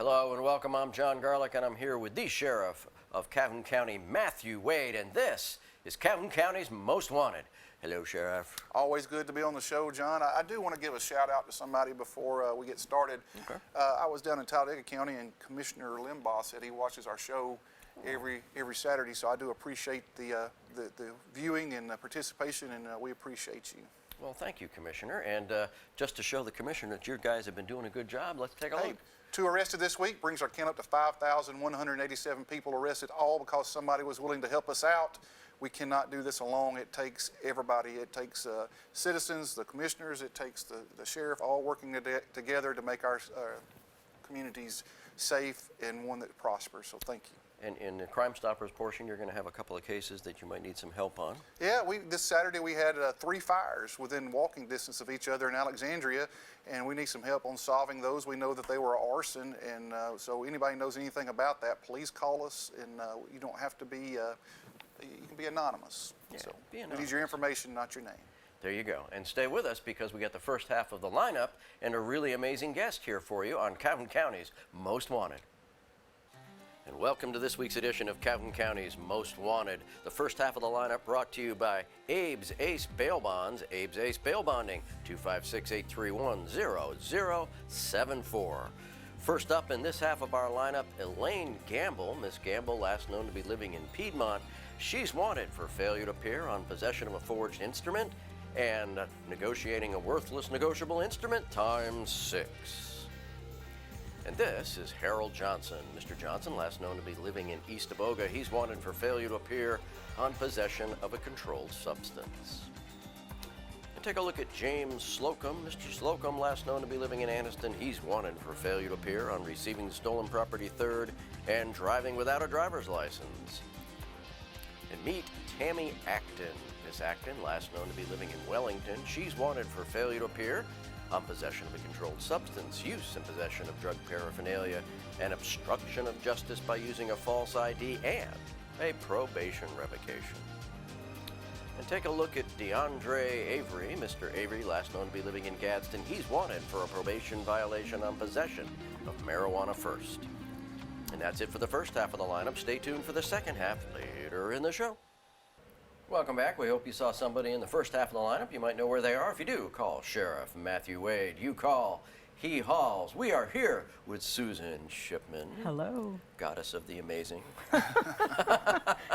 Hello and welcome. I'm Jon Garlick, and I'm here with the Sheriff of Calhoun County, Matthew Wade, and this is Calhoun County's Most Wanted. Hello, Sheriff. Always good to be on the show, John. I do want to give a shout out to somebody before we get started. Okay. I was down in Talladega County, and Commissioner Limbaugh said he watches our show every Saturday, so I do appreciate the viewing and the participation, and we appreciate you. Well, thank you, Commissioner. And just to show the Commissioner that you guys have been doing a good job, let's take a look. 2 arrested this week brings our count up to 5,187 people arrested, all because somebody was willing to help us out. We cannot do this alone. It takes everybody. It takes citizens, the commissioners, it takes the sheriff, all working together to make our communities safe and one that prospers. So thank you. And in the Crime Stoppers portion, you're going to have a couple of cases that you might need some help on. Yeah, this Saturday we had 3 fires within walking distance of each other in Alexandria, and we need some help on solving those. We know that they were arson, and so anybody knows anything about that, please call us, and you don't have to be, you can be anonymous. Yeah, so be anonymous. We need your information, not your name. There you go. And stay with us because we got the first half of the lineup and a really amazing guest here for you on Calhoun County's Most Wanted. And welcome to this week's edition of Calhoun County's Most Wanted. The first half of the lineup brought to you by Abe's Ace Bail Bonds, Abe's Ace Bail Bonding, 256-831-0074. First up in this half of our lineup, Elaine Gamble. Miss Gamble, last known to be living in Piedmont. She's wanted for failure to appear on possession of a forged instrument and negotiating a worthless negotiable instrument ×6. And this is Harold Johnson. Mr. Johnson, last known to be living in East Aboga, he's wanted for failure to appear on possession of a controlled substance. And take a look at James Slocum. Mr. Slocum, last known to be living in Anniston, he's wanted for failure to appear on receiving stolen property third and driving without a driver's license. And meet Tammy Acton. Miss Acton, last known to be living in Wellington, she's wanted for failure to appear on possession of a controlled substance, use and possession of drug paraphernalia, and obstruction of justice by using a false ID, and a probation revocation. And take a look at DeAndre Avery. Mr. Avery, last known to be living in Gadsden, he's wanted for a probation violation on possession of marijuana first. And that's it for the first half of the lineup. Stay tuned for the second half later in the show. Welcome back. We hope you saw somebody in the first half of the lineup. You might know where they are. If you do, call Sheriff Matthew Wade. You call, he hauls. We are here with Susan Shipman. Hello. Goddess of the amazing.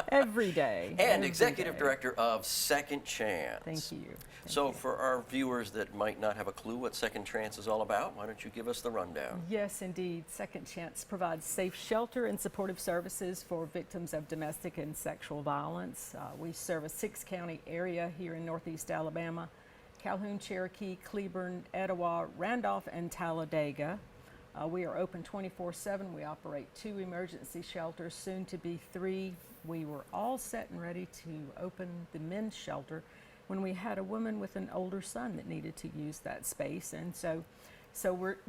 Every day. And Executive Director of Second Chance. Thank you. So for our viewers that might not have a clue what Second Chance is all about, why don't you give us the rundown? Yes, indeed. Second Chance provides safe shelter and supportive services for victims of domestic and sexual violence. We serve a 6-county area here in Northeast Alabama: Calhoun, Cherokee, Cleburne, Etowah, Randolph, and Talladega. We are open 24/7. We operate 2 emergency shelters, soon to be 3. We were all set and ready to open the men's shelter when we had a woman with an older son that needed to use that space, and so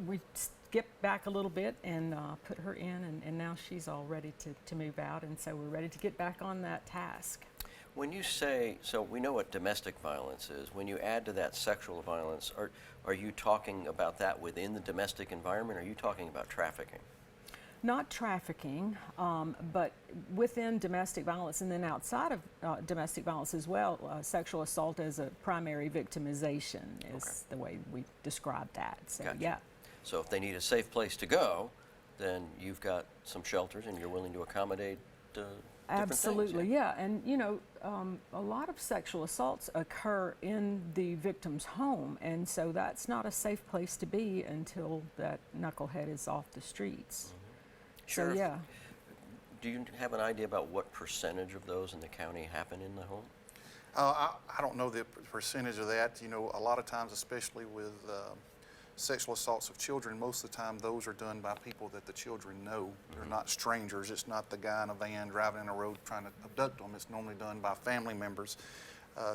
we skipped back a little bit and put her in, and now she's all ready to move out, and so we're ready to get back on that task. When you say, so we know what domestic violence is. When you add to that sexual violence, are you talking about that within the domestic environment, or are you talking about trafficking? Not trafficking, but within domestic violence, and then outside of domestic violence as well, sexual assault as a primary victimization is the way we describe that. So, gotcha. Yeah. So if they need a safe place to go, then you've got some shelters and you're willing to accommodate Absolutely, things, yeah. And you know, a lot of sexual assaults occur in the victim's home, and so that's not a safe place to be until that knucklehead is off the streets. Sure. So, yeah. Do you have an idea about what percentage of those in the county happen in the home? I don't know the percentage of that. You know, a lot of times, especially with sexual assaults of children, most of the time those are done by people that the children know. They're not strangers. It's not the guy in a van driving in a road trying to abduct them. It's normally done by family members.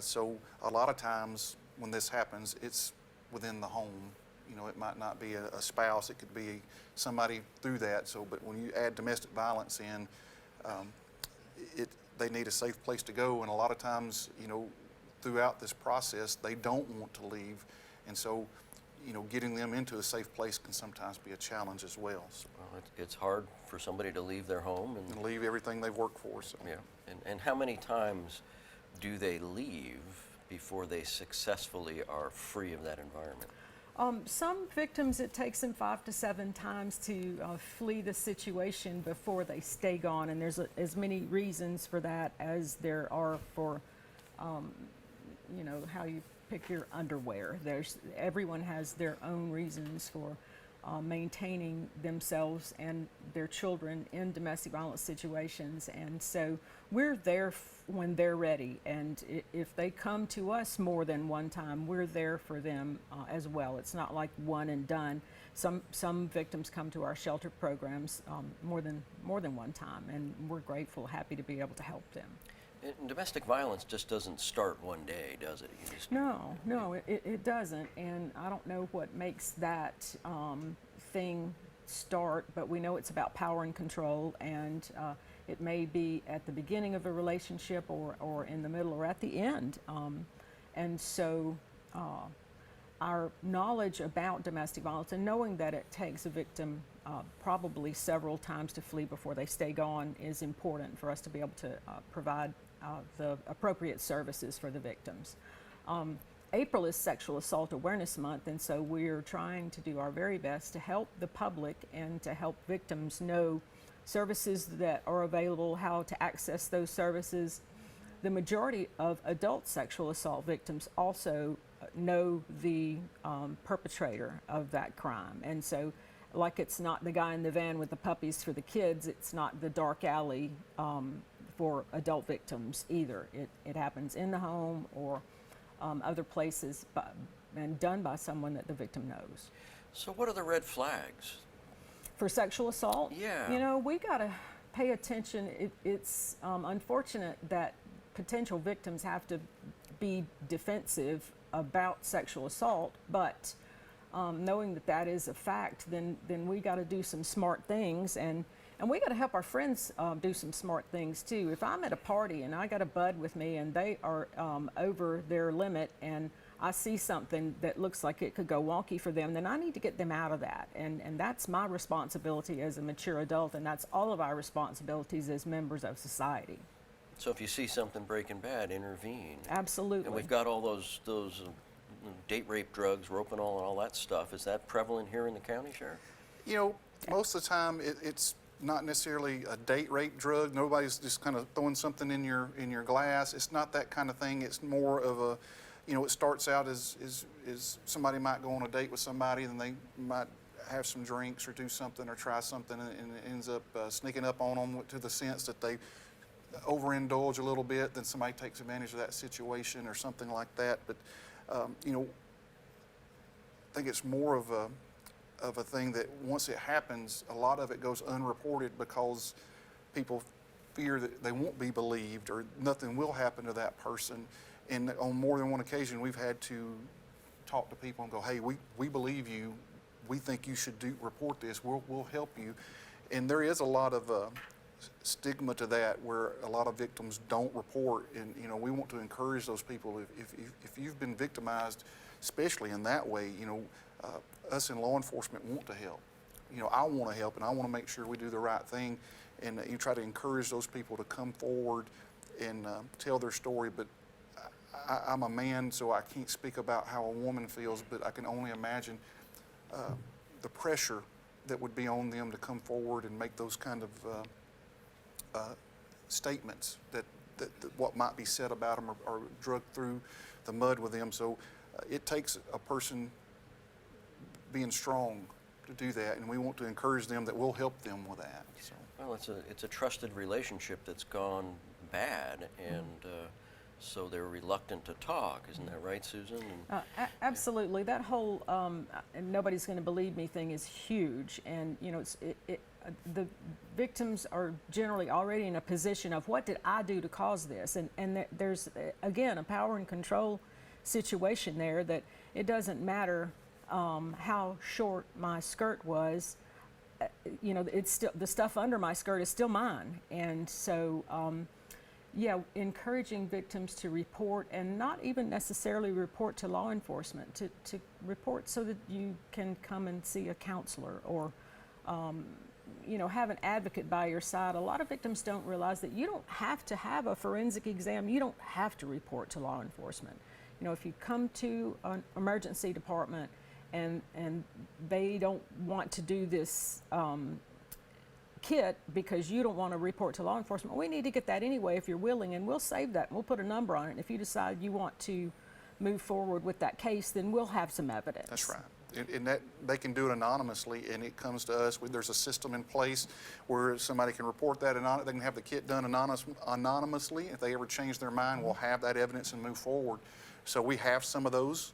So a lot of times when this happens, it's within the home. You know, it might not be a spouse. It could be somebody through that. So, but when you add domestic violence in, they need a safe place to go. And a lot of times, you know, throughout this process, they don't want to leave. And so getting them into a safe place can sometimes be a challenge as well. So, Well, it's hard for somebody to leave their home and leave everything they've worked for. So. yeah. And how many times do they leave before they successfully are free of that environment? Some victims, it takes them 5 to 7 times to flee the situation before they stay gone, and there's as many reasons for that as there are for, how you pick your underwear. Everyone has their own reasons for maintaining themselves and their children in domestic violence situations, and so we're there when they're ready, and if they come to us more than one time, we're there for them as well. It's not like one and done. Some victims come to our shelter programs more than one time, and we're grateful, happy to be able to help them. And domestic violence just doesn't start one day, does it? You just, No, it doesn't, and I don't know what makes that thing start, but we know it's about power and control, and it may be at the beginning of a relationship or in the middle or at the end. And so our knowledge about domestic violence and knowing that it takes a victim probably several times to flee before they stay gone is important for us to be able to provide the appropriate services for the victims. April is Sexual Assault Awareness Month, and so we're trying to do our very best to help the public and to help victims know services that are available, how to access those services. The majority of adult sexual assault victims also know the perpetrator of that crime, and so like it's not the guy in the van with the puppies for the kids, it's not the dark alley for adult victims either. It happens in the home or other places, and done by someone that the victim knows. so what are the red flags? For sexual assault, Yeah. We got to pay attention. It's unfortunate that potential victims have to be defensive about sexual assault, but knowing that is a fact, then we got to do some smart things, and we got to help our friends do some smart things too. If I'm at a party and I got a bud with me and they are over their limit, and I see something that looks like it could go wonky for them, then I need to get them out of that. And that's my responsibility as a mature adult, and that's all of our responsibilities as members of society. So if you see something breaking bad, intervene. Absolutely. And we've got all those date rape drugs, ropanol, and all that stuff. Is that prevalent here in the county, Sheriff? Most of the time it's not necessarily a date rape drug. Nobody's just kind of throwing something in your glass. It's not that kind of thing. It's more of a, it starts out as somebody might go on a date with somebody, and they might have some drinks or do something or try something, and it ends up sneaking up on them to the sense that they overindulge a little bit. Then somebody takes advantage of that situation or something like that. But I think it's more of a thing that once it happens, a lot of it goes unreported because people fear that they won't be believed or nothing will happen to that person. And on more than one occasion, we've had to talk to people and go, hey, we believe you. We think you should report this. We'll help you. And there is a lot of stigma to that, where a lot of victims don't report. And we want to encourage those people. If you've been victimized, especially in that way, us in law enforcement want to help. I want to help, and I want to make sure we do the right thing. And you try to encourage those people to come forward and tell their story. But I'm a man, so I can't speak about how a woman feels, but I can only imagine the pressure that would be on them to come forward and make those kind of statements that what might be said about them or drugged through the mud with them. So it takes a person being strong to do that, and we want to encourage them that we'll help them with that. So. Well, it's a trusted relationship that's gone bad, and so they're reluctant to talk. Isn't that right, Susan? Absolutely. That whole and nobody's going to believe me thing is huge, and the victims are generally already in a position of, what did I do to cause this? And there's again a power and control situation there, that it doesn't matter how short my skirt was. It's still, the stuff under my skirt is still mine, and so yeah, encouraging victims to report, and not even necessarily report to law enforcement, to report so that you can come and see a counselor, or you know, have an advocate by your side. A lot of victims don't realize that you don't have to have a forensic exam. You don't have to report to law enforcement. You know, if you come to an emergency department and they don't want to do this kit because you don't want to report to law enforcement, we need to get that anyway if you're willing, and we'll save that and we'll put a number on it. And if you decide you want to move forward with that case, then we'll have some evidence. That's right. And that they can do it anonymously, and it comes to us. There's a system in place where somebody can report that, and they can have the kit done anonymously. If they ever change their mind, we'll have that evidence and move forward. So we have some of those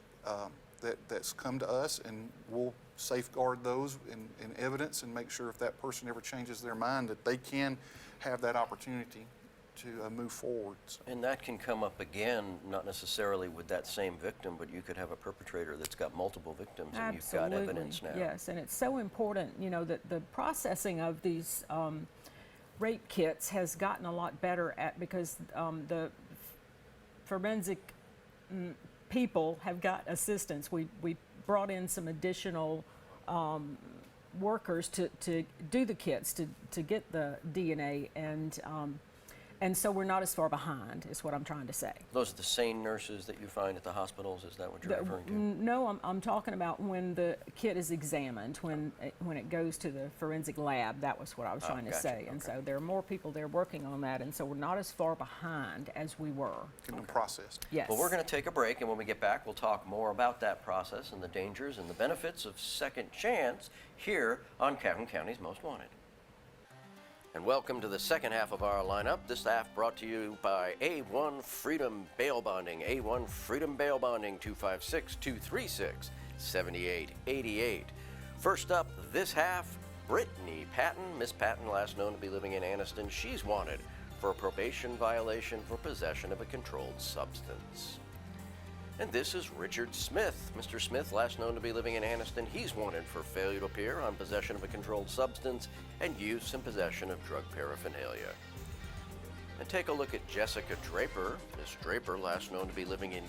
that's come to us, and we'll safeguard those in evidence and make sure if that person ever changes their mind that they can have that opportunity to move forward. So. And that can come up again, not necessarily with that same victim, but you could have a perpetrator that's got multiple victims, and you've got evidence now. Yes, and it's so important, you know, that the processing of these rape kits has gotten a lot better because the forensic people have got assistance. We brought in some additional workers to do the kits, to get the DNA, and so we're not as far behind, is what I'm trying to say. Those are the same nurses that you find at the hospitals? Is that what you're referring to? No, I'm talking about when the kit is examined, when it goes to the forensic lab. That was what I was trying to say. Okay. And so there are more people there working on that, and so we're not as far behind as we were. Getting them processed. Yes. Well, we're going to take a break, and when we get back, we'll talk more about that process and the dangers and the benefits of second chance here on Calhoun County's Most Wanted. And welcome to the second half of our lineup. This half brought to you by A1 Freedom Bail Bonding. A1 Freedom Bail Bonding, 256-236-7888. First up this half, Brittany Patton. Miss Patton, last known to be living in Anniston. She's wanted for a probation violation for possession of a controlled substance. And this is Richard Smith. Mr. Smith, last known to be living in Anniston, he's wanted for failure to appear on possession of a controlled substance and use and possession of drug paraphernalia. And take a look at Jessica Draper. Miss Draper, last known to be living in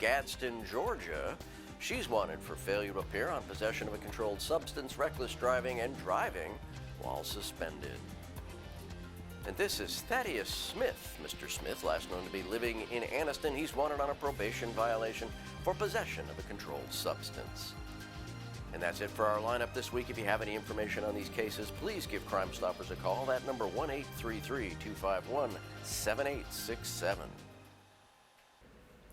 Gadsden, Georgia, she's wanted for failure to appear on possession of a controlled substance, reckless driving, and driving while suspended. And this is Thaddeus Smith. Mr. Smith, last known to be living in Anniston, he's wanted on a probation violation for possession of a controlled substance. And that's it for our lineup this week. If you have any information on these cases, please give Crime Stoppers a call. That number, 1-833-251-7867.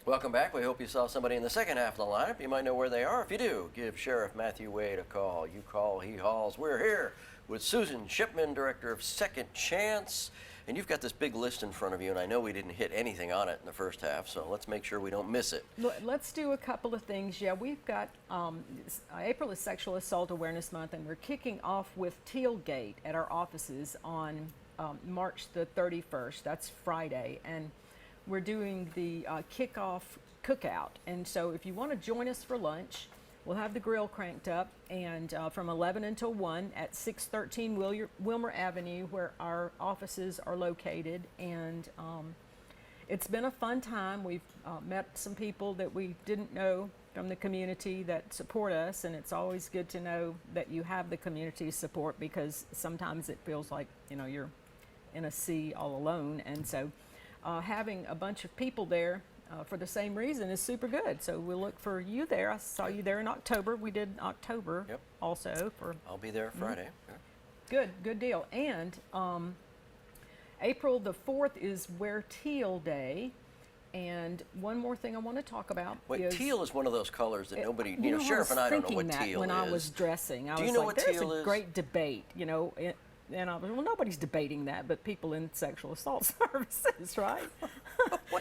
Welcome back. We hope you saw somebody in the second half of the lineup. You might know where they are. If you do, give Sheriff Matthew Wade a call. You call, he hauls. We're here with Susan Shipman, Director of Second Chance. And you've got this big list in front of you, and I know we didn't hit anything on it in the first half, so let's make sure we don't miss it. Let's do a couple of things. Yeah, we've got, April is Sexual Assault Awareness Month, and we're kicking off with Tailgate at our offices on March the 31st. That's Friday. And we're doing the kickoff cookout. And so if you want to join us for lunch, we'll have the grill cranked up, and from 11 until 1 at 613 Wilmer Avenue, where our offices are located. And it's been a fun time. We've met some people that we didn't know from the community that support us, and it's always good to know that you have the community support, because sometimes it feels like, you know, you're in a sea all alone. And so having a bunch of people there for the same reason is super good. So we'll look for you there. I saw you there in October. We did October also. I'll be there Friday. Good deal. And April the 4th is Wear Teal Day. And one more thing I want to talk about is... teal is one of those colors that nobody, you know, Sheriff and I don't know what teal when is. I was dressing. I Do was you know like, what there's teal a is? great debate, you know. And I was, well, nobody's debating that, but people in sexual assault services, right?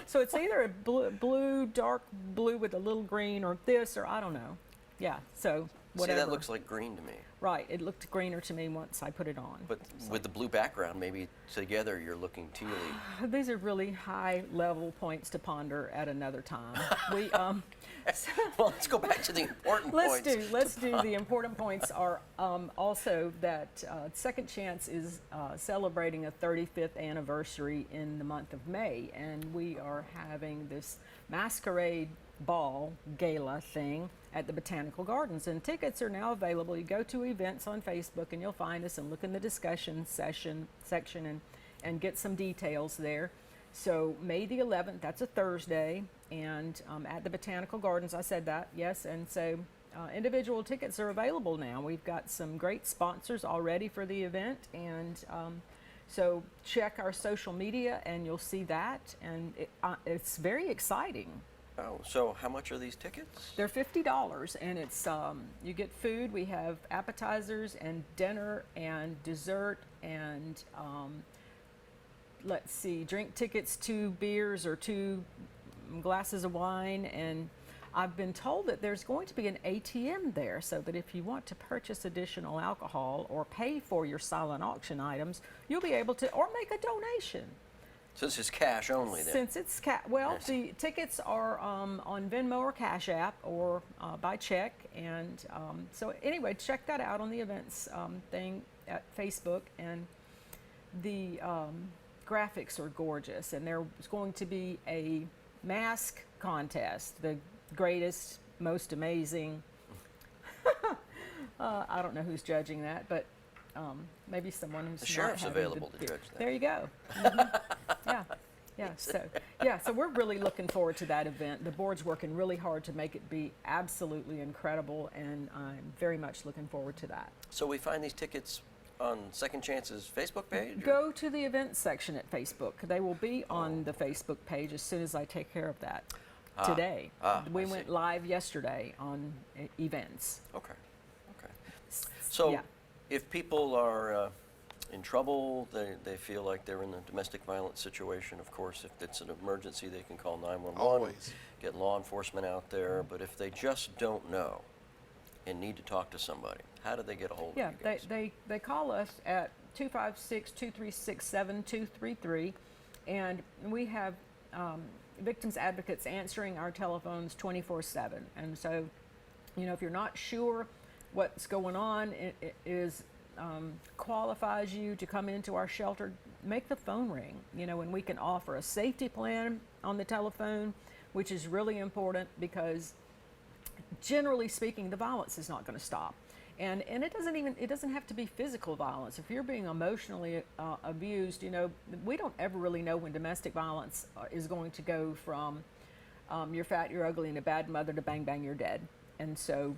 So it's either a blue, dark blue with a little green, or this, or I don't know. Yeah, so whatever. See, that looks like green to me. Right, it looked greener to me once I put it on. But with the blue background, maybe together you're looking tealy. These are really high level points to ponder at another time. Well, let's go back to the important points. Let's do the important points are also that Second Chance is celebrating a 35th anniversary in the month of May, and we are having this masquerade ball gala thing at the Botanical Gardens, and tickets are now available. You go to events on Facebook and you'll find us and look in the discussion section and get some details there. So May the 11th, that's a Thursday, and at the Botanical Gardens, I said that, yes, and so individual tickets are available now. We've got some great sponsors already for the event, and so check our social media and you'll see that, and it's very exciting. Oh, so how much are these tickets? They're $50, and it's you get food. We have appetizers and dinner and dessert and let's see, drink tickets, 2 beers or 2 glasses of wine, and I've been told that there's going to be an ATM there, so that if you want to purchase additional alcohol or pay for your silent auction items, you'll be able to, or make a donation. Since it's cash only then? Since it's well, the tickets are on Venmo or Cash App or by check, and so anyway, check that out on the events thing at Facebook, and the graphics are gorgeous, and there's going to be a mask contest, the greatest, most amazing. I don't know who's judging that, but maybe someone who's the sheriff's not having available to judge that. There you go. So we're really looking forward to that event. The board's working really hard to make it be absolutely incredible, and I'm very much looking forward to that. So we find these tickets on Second Chance's Facebook page? Go to the events section at Facebook. They will be on the Facebook page as soon as I take care of that today. We went live yesterday on events. Okay. So if people are in trouble, they feel like they're in a domestic violence situation, of course, if it's an emergency, they can call 911, Always. get law enforcement out there. But if they just don't know and need to talk to somebody, how do they get a hold of you guys? They call us at 256-236-7233, and we have victims advocates answering our telephones 24/7. And so, if you're not sure what's going on, it is qualifies you to come into our shelter, make the phone ring, and we can offer a safety plan on the telephone, which is really important because generally speaking, the violence is not going to stop. And it doesn't have to be physical violence. If you're being emotionally abused, we don't ever really know when domestic violence is going to go from you're fat, you're ugly, and a bad mother to bang, bang, you're dead. And so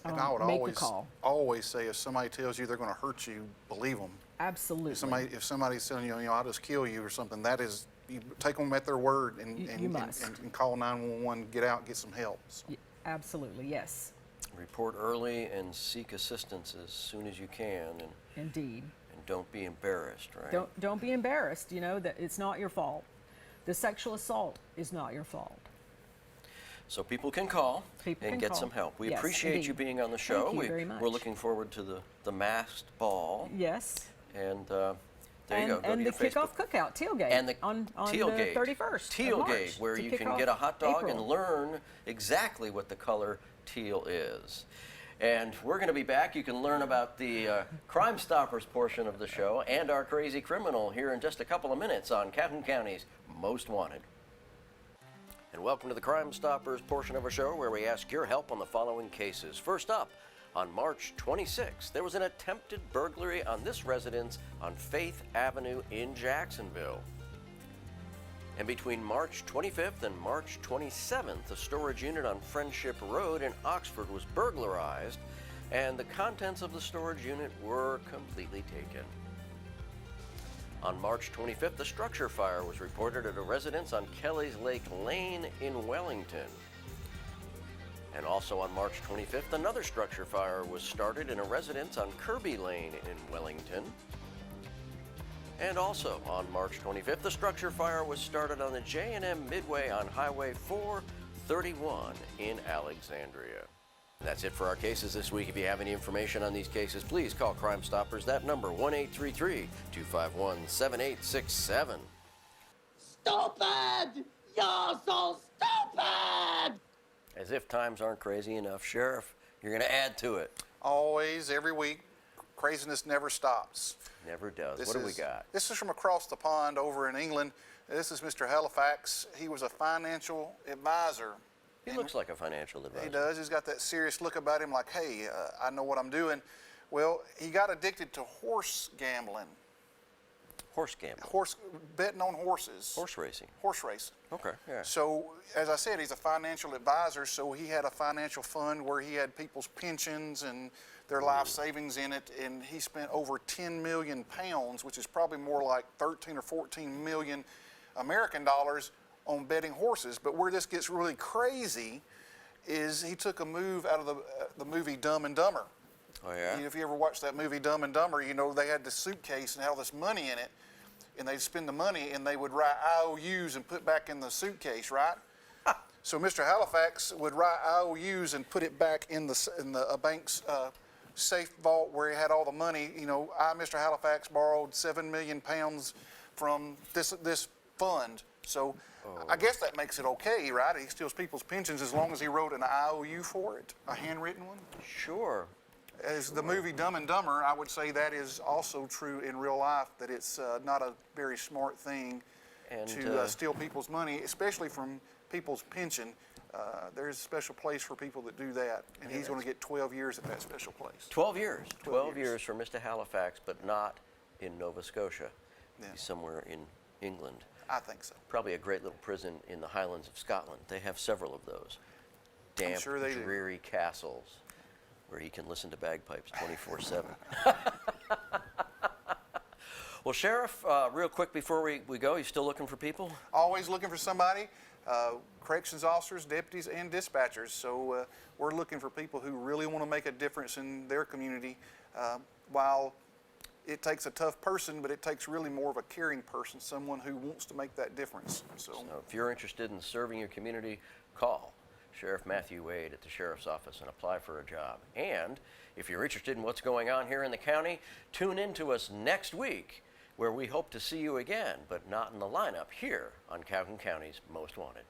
And I would make the call. always say, if somebody tells you they're going to hurt you, believe them. Absolutely. If somebody's telling you, I'll just kill you or something, that is, you take them at their word and call 911, get out, get some help. So. Absolutely, yes. Report early and seek assistance as soon as you can, and Indeed. And don't be embarrassed, right? Don't be embarrassed. That it's not your fault. The sexual assault is not your fault. So people can call and get some help. We appreciate indeed. you being on the show. Thank you very much. We're looking forward to the masked ball. Yes. And there you go. Go and to the your Facebook. kickoff cookout tailgate And the on tailgate, the 31st. Tailgate, where you can get a hot dog and learn exactly what the color teal is. And we're going to be back. You can learn about the Crime Stoppers portion of the show and our crazy criminal here in just a couple of minutes on Calhoun County's Most Wanted. And welcome to the Crime Stoppers portion of our show, where we ask your help on the following cases. First up, on March 26th, there was an attempted burglary on this residence on Faith Avenue in Jacksonville. And between March 25th and March 27th, a storage unit on Friendship Road in Oxford was burglarized, and the contents of the storage unit were completely taken. On March 25th, a structure fire was reported at a residence on Kelly's Lake Lane in Wellington. And also on March 25th, another structure fire was started in a residence on Kirby Lane in Wellington. And also on March 25th, the structure fire was started on the J&M Midway on Highway 431 in Alexandria. That's it for our cases this week. If you have any information on these cases, please call Crime Stoppers. That number, 1-833-251-7867. Stupid! You're so stupid! As if times aren't crazy enough, Sheriff, you're going to add to it. Always, every week, craziness never stops. Never does. What do we got? This is from across the pond over in England. This is Mr. Halifax. He was a financial advisor. He looks like a financial advisor. He does. He's got that serious look about him like, hey, I know what I'm doing. Well, he got addicted to horse gambling. Horse gambling. Betting on horses. Horse racing. Horse racing. Okay, yeah. So, as I said, he's a financial advisor, so he had a financial fund where he had people's pensions and their life savings in it, and he spent over 10 million pounds, which is probably more like 13 or 14 million American dollars on betting horses. But where this gets really crazy is he took a move out of the movie Dumb and Dumber. Oh, yeah? If you ever watched that movie Dumb and Dumber, you know they had this suitcase and had all this money in it, and they'd spend the money and they would write IOUs and put back in the suitcase, right? So Mr. Halifax would write IOUs and put it back in a bank's safe vault where he had all the money. You know, Mr. Halifax, borrowed 7 million pounds from this fund. So I guess that makes it okay, right? He steals people's pensions as long as he wrote an IOU for it, a handwritten one. Sure. As the movie Dumb and Dumber, I would say that is also true in real life, that it's not a very smart thing to steal people's money, especially from people's pension. There's a special place for people that do that, and he's going to get 12 years at that special place. 12 years. 12 years for Mr. Halifax, but not in Nova Scotia. Yeah. He's somewhere in England. I think so. Probably a great little prison in the Highlands of Scotland. They have several of those. Damp, sure they do. dreary castles where he can listen to bagpipes 24/7. Well, Sheriff, real quick before we go, you still looking for people? Always looking for somebody, corrections officers, deputies, and dispatchers. So we're looking for people who really want to make a difference in their community. While it takes a tough person, but it takes really more of a caring person, someone who wants to make that difference. So if you're interested in serving your community, call Sheriff Matthew Wade at the Sheriff's Office and apply for a job. And if you're interested in what's going on here in the county, tune in to us next week, where we hope to see you again, but not in the lineup here on Calhoun County's Most Wanted.